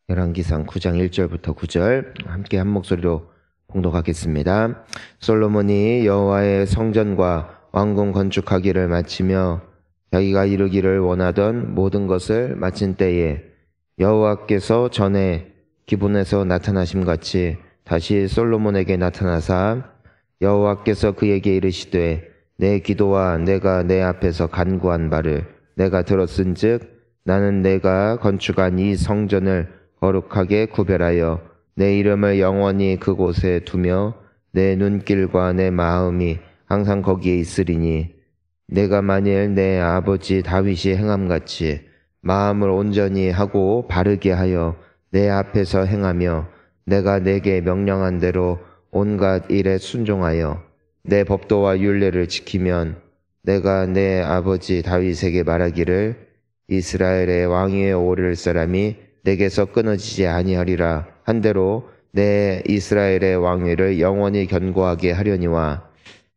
열왕기상 9장 1절부터 9절 함께 한 목소리로 봉독하겠습니다. 솔로몬이 여호와의 성전과 왕궁 건축하기를 마치며 자기가 이루기를 원하던 모든 것을 마친 때에 여호와께서 전에 기브온에서 나타나심같이 다시 솔로몬에게 나타나사 여호와께서 그에게 이르시되 내 기도와 내가 내 앞에서 간구한 바를 내가 들었은즉 나는 내가 건축한 이 성전을 거룩하게 구별하여 내 이름을 영원히 그곳에 두며 내 눈길과 내 마음이 항상 거기에 있으리니 내가 만일 내 아버지 다윗이 행함같이 마음을 온전히 하고 바르게 하여 내 앞에서 행하며 내가 내게 명령한 대로 온갖 일에 순종하여 내 법도와 율례를 지키면 내가 내 아버지 다윗에게 말하기를 이스라엘의 왕위에 오를 사람이 내게서 끊어지지 아니하리라 한대로 내 이스라엘의 왕위를 영원히 견고하게 하려니와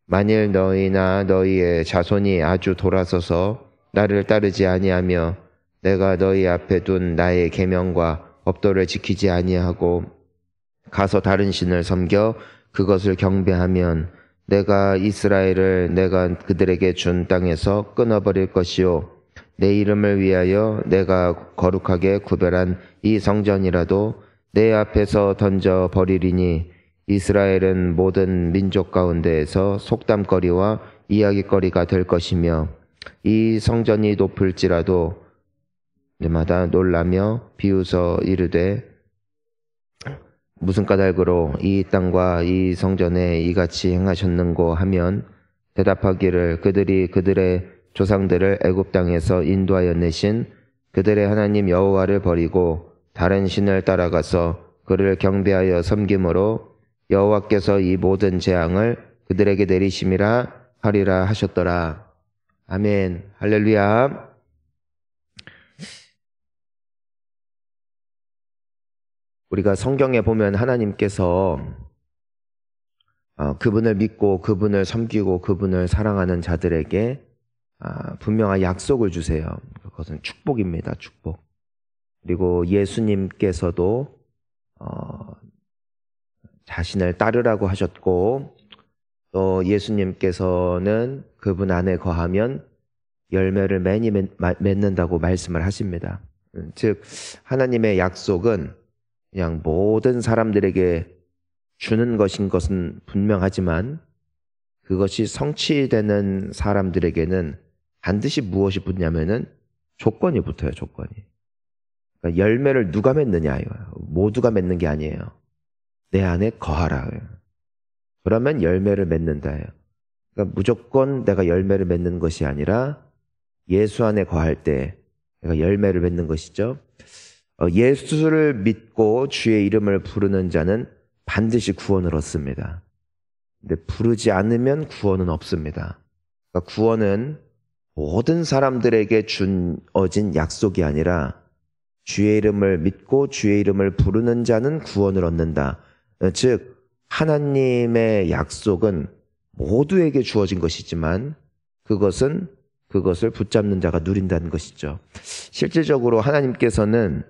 만일 너희나 너희의 자손이 아주 돌아서서 나를 따르지 아니하며 내가 너희 앞에 둔 나의 계명과 법도를 지키지 아니하고 가서 다른 신을 섬겨 그것을 경배하면 내가 이스라엘을 내가 그들에게 준 땅에서 끊어버릴 것이요 내 이름을 위하여 내가 거룩하게 구별한 이 성전이라도 내 앞에서 던져 버리리니 이스라엘은 모든 민족 가운데에서 속담거리와 이야기거리가 될 것이며 이 성전이 높을지라도 때마다 놀라며 비웃어 이르되 무슨 까닭으로 이 땅과 이 성전에 이같이 행하셨는고 하면 대답하기를 그들이 그들의 조상들을 애굽 땅에서 인도하여 내신 그들의 하나님 여호와를 버리고 다른 신을 따라가서 그를 경배하여 섬김으로 여호와께서 이 모든 재앙을 그들에게 내리심이라 하리라 하셨더라. 아멘. 할렐루야. 우리가 성경에 보면 하나님께서 그분을 믿고 그분을 섬기고 그분을 사랑하는 자들에게 분명한 약속을 주세요. 그것은 축복입니다. 축복. 그리고 예수님께서도 자신을 따르라고 하셨고 또 예수님께서는 그분 안에 거하면 열매를 많이 맺는다고 말씀을 하십니다. 즉 하나님의 약속은 그냥 모든 사람들에게 주는 것은 분명하지만 그것이 성취되는 사람들에게는 반드시 무엇이 붙냐면은 조건이 붙어요. 조건이. 그러니까 열매를 누가 맺느냐 이거예요. 모두가 맺는 게 아니에요. 내 안에 거하라. 그러면 열매를 맺는다예요. 그러니까 무조건 내가 열매를 맺는 것이 아니라 예수 안에 거할 때 내가 열매를 맺는 것이죠. 예수를 믿고 주의 이름을 부르는 자는 반드시 구원을 얻습니다. 근데 부르지 않으면 구원은 없습니다. 그러니까 구원은 모든 사람들에게 주어진 약속이 아니라 주의 이름을 믿고 주의 이름을 부르는 자는 구원을 얻는다. 즉 하나님의 약속은 모두에게 주어진 것이지만 그것을 붙잡는 자가 누린다는 것이죠. 실질적으로 하나님께서는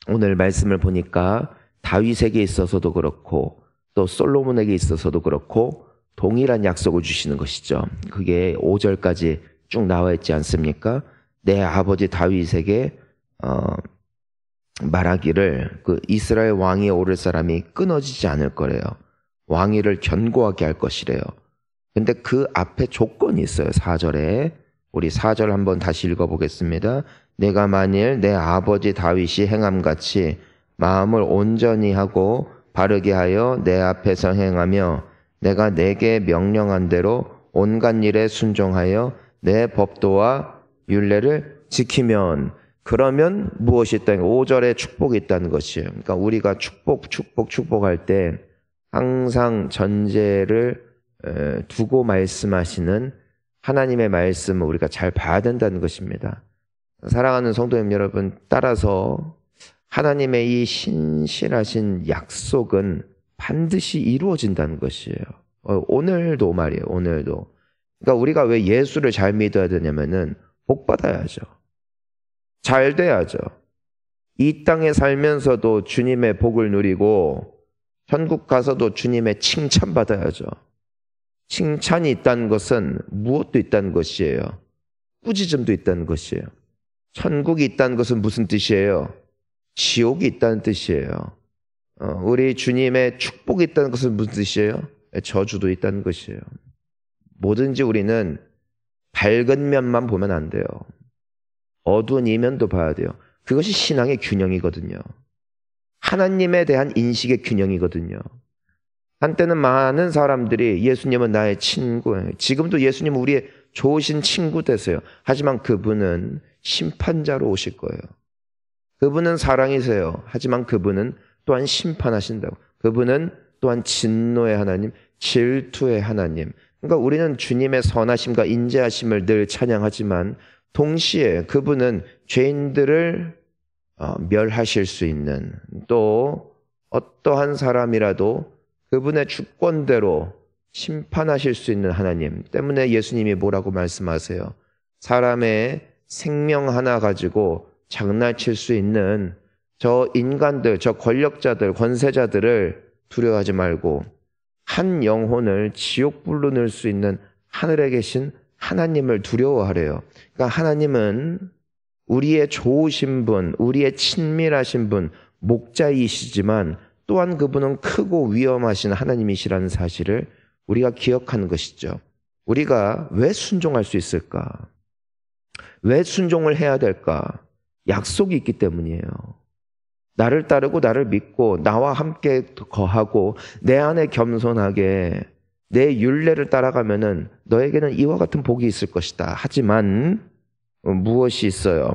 오늘 말씀을 보니까 다윗에게 있어서도 그렇고 또 솔로몬에게 있어서도 그렇고 동일한 약속을 주시는 것이죠. 그게 5절까지 쭉 나와 있지 않습니까? 내 아버지 다윗에게 말하기를 그 이스라엘 왕위에 오를 사람이 끊어지지 않을 거래요. 왕위를 견고하게 할 것이래요. 근데 그 앞에 조건이 있어요. 4절에. 우리 4절 한번 다시 읽어보겠습니다. 내가 만일 내 아버지 다윗이 행함같이 마음을 온전히 하고 바르게 하여 내 앞에서 행하며 내가 내게 명령한 대로 온갖 일에 순종하여 내 법도와 율례를 지키면 그러면 무엇이 있다는 5절에 축복이 있다는 것이에요. 그러니까 우리가 축복할 때 항상 전제를 두고 말씀하시는 하나님의 말씀을 우리가 잘 봐야 된다는 것입니다. 사랑하는 성도님 여러분, 따라서 하나님의 이 신실하신 약속은 반드시 이루어진다는 것이에요. 오늘도 말이에요. 오늘도. 그러니까 우리가 왜 예수를 잘 믿어야 되냐면은 복 받아야죠. 잘 돼야죠. 이 땅에 살면서도 주님의 복을 누리고 천국 가서도 주님의 칭찬받아야죠. 칭찬이 있다는 것은 무엇도 있다는 것이에요. 꾸짖음도 있다는 것이에요. 천국이 있다는 것은 무슨 뜻이에요? 지옥이 있다는 뜻이에요. 우리 주님의 축복이 있다는 것은 무슨 뜻이에요? 저주도 있다는 것이에요. 뭐든지 우리는 밝은 면만 보면 안 돼요. 어두운 이면도 봐야 돼요. 그것이 신앙의 균형이거든요. 하나님에 대한 인식의 균형이거든요. 한때는 많은 사람들이 예수님은 나의 친구예요. 지금도 예수님은 우리의 좋으신 친구 되세요. 하지만 그분은 심판자로 오실 거예요. 그분은 사랑이세요. 하지만 그분은 또한 심판하신다고. 그분은 또한 진노의 하나님, 질투의 하나님. 그러니까 우리는 주님의 선하심과 인자하심을 늘 찬양하지만 동시에 그분은 죄인들을 멸하실 수 있는, 또 어떠한 사람이라도 그분의 주권대로 심판하실 수 있는 하나님 때문에 예수님이 뭐라고 말씀하세요? 사람의 생명 하나 가지고 장난칠 수 있는 저 인간들, 저 권력자들, 권세자들을 두려워하지 말고 한 영혼을 지옥불로 넣을 수 있는 하늘에 계신 하나님을 두려워하래요. 그러니까 하나님은 우리의 좋으신 분, 우리의 친밀하신 분, 목자이시지만 또한 그분은 크고 위험하신 하나님이시라는 사실을 우리가 기억하는 것이죠. 우리가 왜 순종할 수 있을까? 왜 순종을 해야 될까? 약속이 있기 때문이에요. 나를 따르고 나를 믿고 나와 함께 거하고 내 안에 겸손하게 내 율례를 따라가면은 너에게는 이와 같은 복이 있을 것이다. 하지만 무엇이 있어요?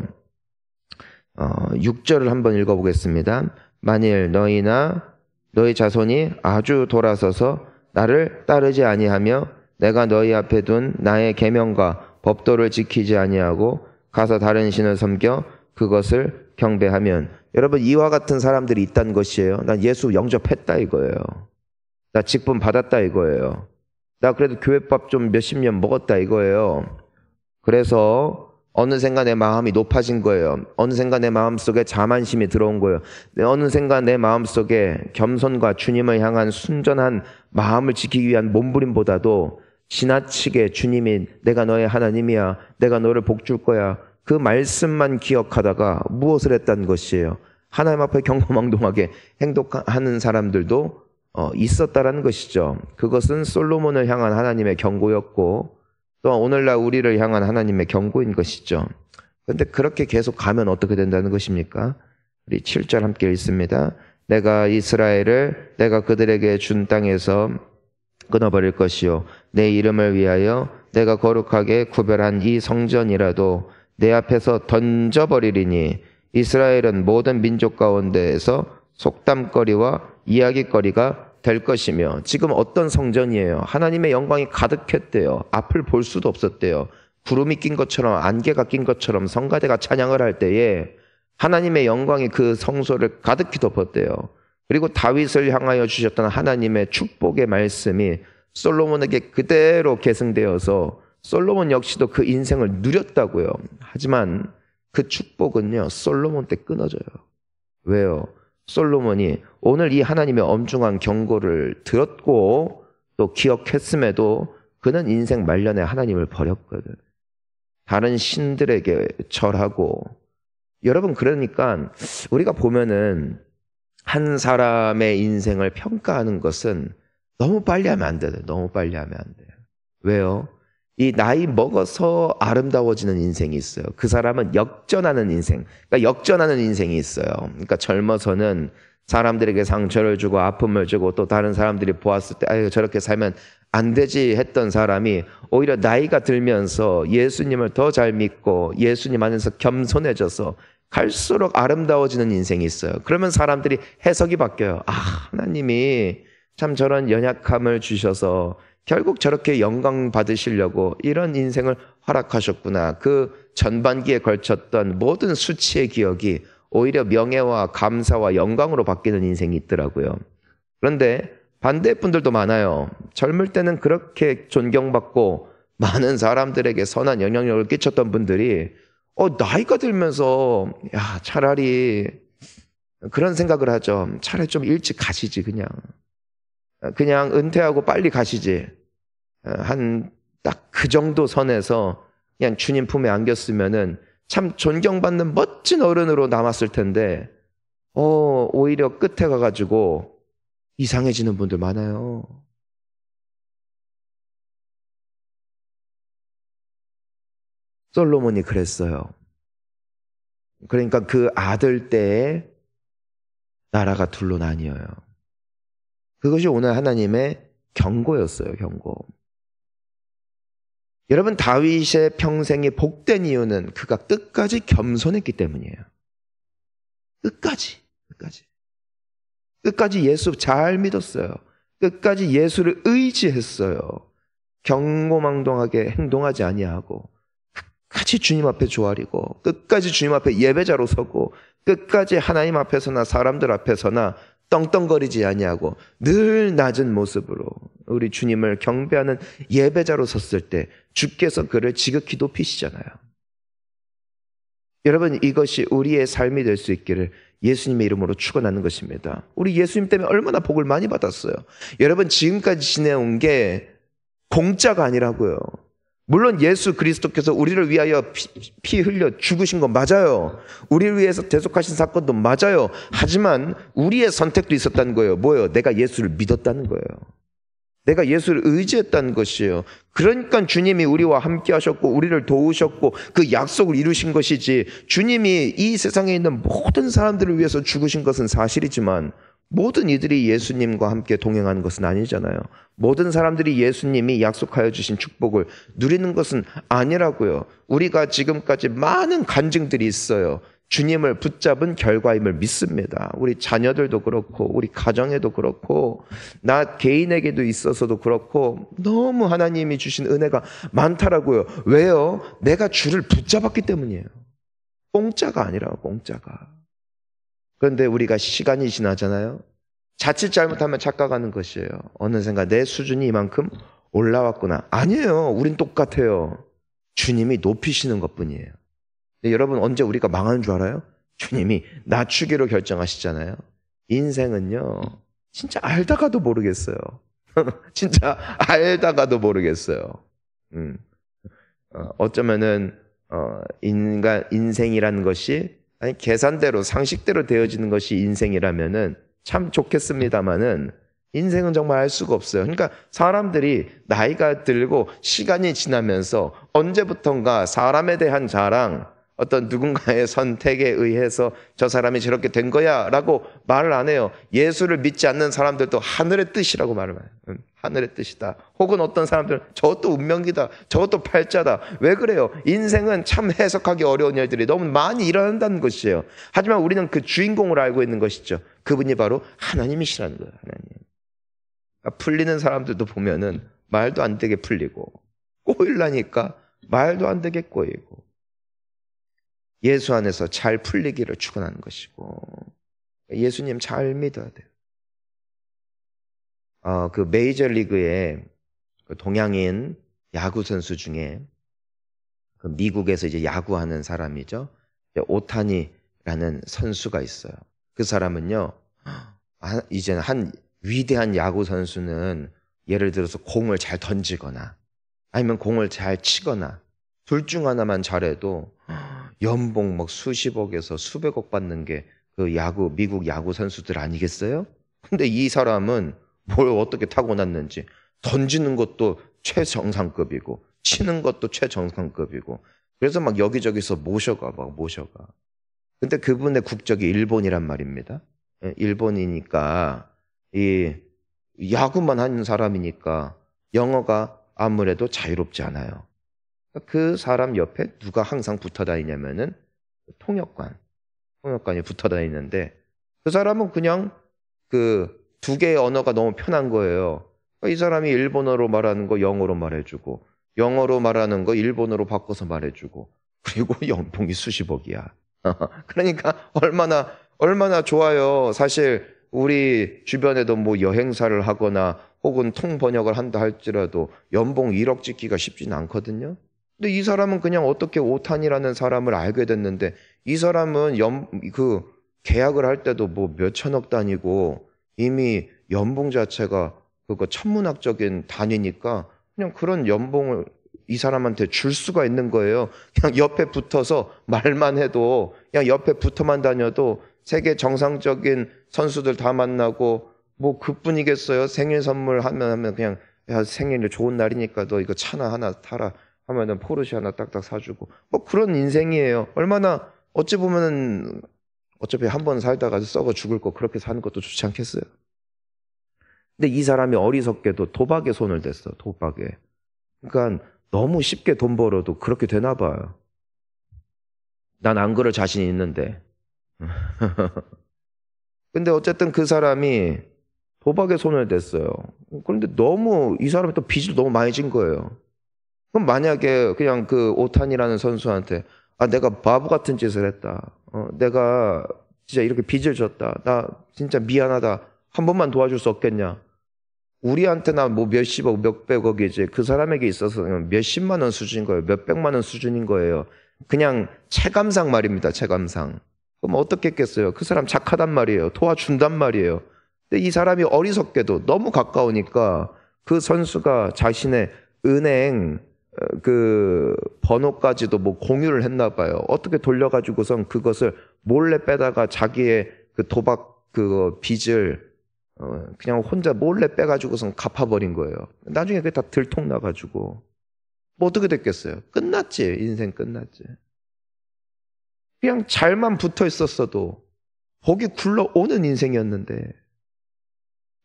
6절을 한번 읽어보겠습니다. 만일 너희나 너희 자손이 아주 돌아서서 나를 따르지 아니하며 내가 너희 앞에 둔 나의 계명과 법도를 지키지 아니하고 가서 다른 신을 섬겨 그것을 경배하면, 여러분 이와 같은 사람들이 있다는 것이에요. 난 예수 영접했다 이거예요. 나 직분 받았다 이거예요. 나 그래도 교회밥 좀 몇십 년 먹었다 이거예요. 그래서 어느샌가 내 마음이 높아진 거예요. 어느샌가 내 마음속에 자만심이 들어온 거예요. 어느샌가 내 마음속에 겸손과 주님을 향한 순전한 마음을 지키기 위한 몸부림보다도 지나치게 주님이 내가 너의 하나님이야, 내가 너를 복 줄 거야, 그 말씀만 기억하다가 무엇을 했다는 것이에요? 하나님 앞에 경거망동하게 행동하는 사람들도 있었다라는 것이죠. 그것은 솔로몬을 향한 하나님의 경고였고 또 오늘날 우리를 향한 하나님의 경고인 것이죠. 그런데 그렇게 계속 가면 어떻게 된다는 것입니까? 우리 7절 함께 읽습니다. 내가 이스라엘을 내가 그들에게 준 땅에서 끊어버릴 것이요 내 이름을 위하여 내가 거룩하게 구별한 이 성전이라도 내 앞에서 던져버리리니 이스라엘은 모든 민족 가운데에서 속담거리와 이야기거리가 될 것이며. 지금 어떤 성전이에요? 하나님의 영광이 가득했대요. 앞을 볼 수도 없었대요. 구름이 낀 것처럼, 안개가 낀 것처럼 성가대가 찬양을 할 때에 하나님의 영광이 그 성소를 가득히 덮었대요. 그리고 다윗을 향하여 주셨던 하나님의 축복의 말씀이 솔로몬에게 그대로 계승되어서 솔로몬 역시도 그 인생을 누렸다고요. 하지만 그 축복은요, 솔로몬 때 끊어져요. 왜요? 솔로몬이 오늘 이 하나님의 엄중한 경고를 들었고 또 기억했음에도 그는 인생 말년에 하나님을 버렸거든. 다른 신들에게 절하고. 여러분, 그러니까 우리가 보면은 한 사람의 인생을 평가하는 것은 너무 빨리 하면 안 돼요. 너무 빨리 하면 안 돼요. 왜요? 이 나이 먹어서 아름다워지는 인생이 있어요. 그 사람은 역전하는 인생, 그러니까 역전하는 인생이 있어요. 그러니까 젊어서는 사람들에게 상처를 주고 아픔을 주고 또 다른 사람들이 보았을 때 아유 저렇게 살면 안 되지 했던 사람이 오히려 나이가 들면서 예수님을 더 잘 믿고 예수님 안에서 겸손해져서 갈수록 아름다워지는 인생이 있어요. 그러면 사람들이 해석이 바뀌어요. 아, 하나님이 참 저런 연약함을 주셔서 결국 저렇게 영광 받으시려고 이런 인생을 허락하셨구나. 그 전반기에 걸쳤던 모든 수치의 기억이 오히려 명예와 감사와 영광으로 바뀌는 인생이 있더라고요. 그런데 반대의 분들도 많아요. 젊을 때는 그렇게 존경받고 많은 사람들에게 선한 영향력을 끼쳤던 분들이 나이가 들면서 야 차라리 그런 생각을 하죠. 차라리 좀 일찍 가시지, 그냥. 그냥 은퇴하고 빨리 가시지. 한 딱 그 정도 선에서 그냥 주님 품에 안겼으면은 참 존경받는 멋진 어른으로 남았을 텐데, 오히려 끝에 가가지고 이상해지는 분들 많아요. 솔로몬이 그랬어요. 그러니까 그 아들 때에 나라가 둘로 나뉘어요. 그것이 오늘 하나님의 경고였어요, 경고. 여러분, 다윗의 평생이 복된 이유는 그가 끝까지 겸손했기 때문이에요. 끝까지. 끝까지 예수 잘 믿었어요. 끝까지 예수를 의지했어요. 경고망동하게 행동하지 아니하고, 끝까지 주님 앞에 조아리고, 끝까지 주님 앞에 예배자로 서고, 끝까지 하나님 앞에서나 사람들 앞에서나 떵떵거리지 아니하고 늘 낮은 모습으로 우리 주님을 경배하는 예배자로 섰을 때 주께서 그를 지극히 높이시잖아요. 여러분, 이것이 우리의 삶이 될 수 있기를 예수님의 이름으로 축원하는 것입니다. 우리 예수님 때문에 얼마나 복을 많이 받았어요. 여러분, 지금까지 지내온 게 공짜가 아니라고요. 물론 예수 그리스도께서 우리를 위하여 피 흘려 죽으신 건 맞아요. 우리를 위해서 대속하신 사건도 맞아요. 하지만 우리의 선택도 있었다는 거예요. 뭐예요? 내가 예수를 믿었다는 거예요. 내가 예수를 의지했다는 것이에요. 그러니까 주님이 우리와 함께 하셨고 우리를 도우셨고 그 약속을 이루신 것이지, 주님이 이 세상에 있는 모든 사람들을 위해서 죽으신 것은 사실이지만 모든 이들이 예수님과 함께 동행하는 것은 아니잖아요. 모든 사람들이 예수님이 약속하여 주신 축복을 누리는 것은 아니라고요. 우리가 지금까지 많은 간증들이 있어요. 주님을 붙잡은 결과임을 믿습니다. 우리 자녀들도 그렇고 우리 가정에도 그렇고 나 개인에게도 있어서도 그렇고 너무 하나님이 주신 은혜가 많다라고요. 왜요? 내가 주를 붙잡았기 때문이에요. 공짜가 아니라고, 공짜가. 그런데 우리가 시간이 지나잖아요. 자칫 잘못하면 착각하는 것이에요. 어느샌가 내 수준이 이만큼 올라왔구나. 아니에요. 우린 똑같아요. 주님이 높이시는 것뿐이에요. 여러분, 언제 우리가 망하는 줄 알아요? 주님이 낮추기로 결정하시잖아요. 인생은요, 진짜 알다가도 모르겠어요. 진짜 알다가도 모르겠어요. 어쩌면은 인생이라는 것이 계산대로 상식대로 되어지는 것이 인생이라면은 참 좋겠습니다만은 인생은 정말 알 수가 없어요. 그러니까 사람들이 나이가 들고 시간이 지나면서 언제부턴가 사람에 대한 자랑, 어떤 누군가의 선택에 의해서 저 사람이 저렇게 된 거야 라고 말을 안 해요. 예수를 믿지 않는 사람들도 하늘의 뜻이라고 말을 해요. 하늘의 뜻이다. 혹은 어떤 사람들은 저것도 운명이다, 저것도 팔자다. 왜 그래요? 인생은 참 해석하기 어려운 일들이 너무 많이 일어난다는 것이에요. 하지만 우리는 그 주인공을 알고 있는 것이죠. 그분이 바로 하나님이시라는 거예요. 하나님. 그러니까 풀리는 사람들도 보면은 말도 안 되게 풀리고, 꼬이려니까 말도 안 되게 꼬이고, 예수 안에서 잘 풀리기를 축원하는 것이고, 예수님 잘 믿어야 돼요. 그 메이저리그의 그 동양인 야구 선수 중에 그 미국에서 이제 야구하는 사람이죠. 오타니라는 선수가 있어요. 그 사람은요, 이제는 한 위대한 야구 선수는 예를 들어서 공을 잘 던지거나 아니면 공을 잘 치거나 둘 중 하나만 잘해도 연봉 막 수십억에서 수백억 받는 게 그 미국 야구 선수들 아니겠어요? 근데 이 사람은 뭘 어떻게 타고났는지 던지는 것도 최정상급이고 치는 것도 최정상급이고, 그래서 막 여기저기서 모셔가. 근데 그분의 국적이 일본이란 말입니다. 일본이니까 이 야구만 하는 사람이니까 영어가 아무래도 자유롭지 않아요. 그 사람 옆에 누가 항상 붙어 다니냐면은 통역관이 붙어 다니는데, 그 사람은 그냥 그 두 개의 언어가 너무 편한 거예요. 이 사람이 일본어로 말하는 거 영어로 말해주고, 영어로 말하는 거 일본어로 바꿔서 말해주고, 그리고 연봉이 수십억이야. 그러니까 얼마나 좋아요. 사실 우리 주변에도 뭐 여행사를 하거나 혹은 통번역을 한다 할지라도 연봉 1억 찍기가 쉽지는 않거든요. 근데 이 사람은 그냥 어떻게 오탄이라는 사람을 알게 됐는데, 이 사람은 계약을 할 때도 뭐 몇천억 단위고 이미 연봉 자체가 그거 천문학적인 단위니까 그냥 그런 연봉을 이 사람한테 줄 수가 있는 거예요. 그냥 옆에 붙어서 말만 해도, 그냥 옆에 붙어만 다녀도 세계 정상적인 선수들 다 만나고 뭐 그뿐이겠어요. 생일 선물 하면 그냥 야, 생일 좋은 날이니까 너 이거 차나 하나 타라 하면은 포르쉐 하나 딱딱 사주고 뭐 그런 인생이에요. 얼마나 어찌 보면은 어차피 한 번 살다가 썩어 죽을 거 그렇게 사는 것도 좋지 않겠어요? 근데 이 사람이 어리석게도 도박에 손을 댔어. 도박에. 그러니까 너무 쉽게 돈 벌어도 그렇게 되나 봐요. 난 안 그럴 자신이 있는데. 근데 어쨌든 그 사람이 도박에 손을 댔어요. 그런데 너무 이 사람이 또 빚을 너무 많이 진 거예요. 그럼 만약에 그냥 그 오탄이라는 선수한테 아 내가 바보 같은 짓을 했다. 내가 진짜 이렇게 빚을 졌다. 나 진짜 미안하다. 한 번만 도와줄 수 없겠냐? 우리한테나 뭐 몇십억, 몇백억이지 그 사람에게 있어서는 몇십만 원 수준인 거예요. 몇백만 원 수준인 거예요. 그냥 체감상 말입니다. 체감상. 그럼 어떻게 했겠어요? 그 사람 착하단 말이에요. 도와준단 말이에요. 근데 이 사람이 어리석게도 너무 가까우니까 그 선수가 자신의 은행 그 번호까지도 뭐 공유를 했나 봐요. 어떻게 돌려가지고선 그것을 몰래 빼다가 자기의 그 도박 그 빚을 그냥 혼자 몰래 빼가지고선 갚아버린 거예요. 나중에 그게 다 들통나가지고 뭐 어떻게 됐겠어요? 끝났지. 인생 끝났지. 그냥 잘만 붙어 있었어도 복이 굴러오는 인생이었는데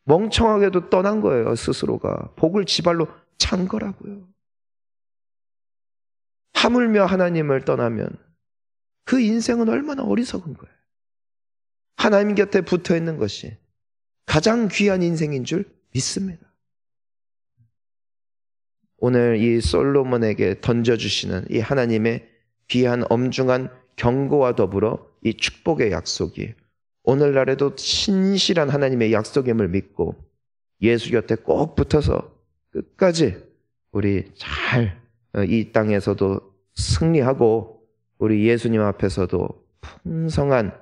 멍청하게도 떠난 거예요. 스스로가. 복을 지발로 찬 거라고요. 하물며 하나님을 떠나면 그 인생은 얼마나 어리석은 거예요. 하나님 곁에 붙어 있는 것이 가장 귀한 인생인 줄 믿습니다. 오늘 이 솔로몬에게 던져주시는 이 하나님의 귀한 엄중한 경고와 더불어 이 축복의 약속이 오늘날에도 신실한 하나님의 약속임을 믿고 예수 곁에 꼭 붙어서 끝까지 우리 잘 이 땅에서도 승리하고 우리 예수님 앞에서도 풍성한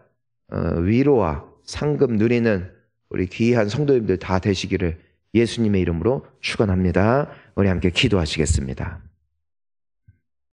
위로와 상급 누리는 우리 귀한 성도님들 다 되시기를 예수님의 이름으로 축원합니다. 우리 함께 기도하시겠습니다.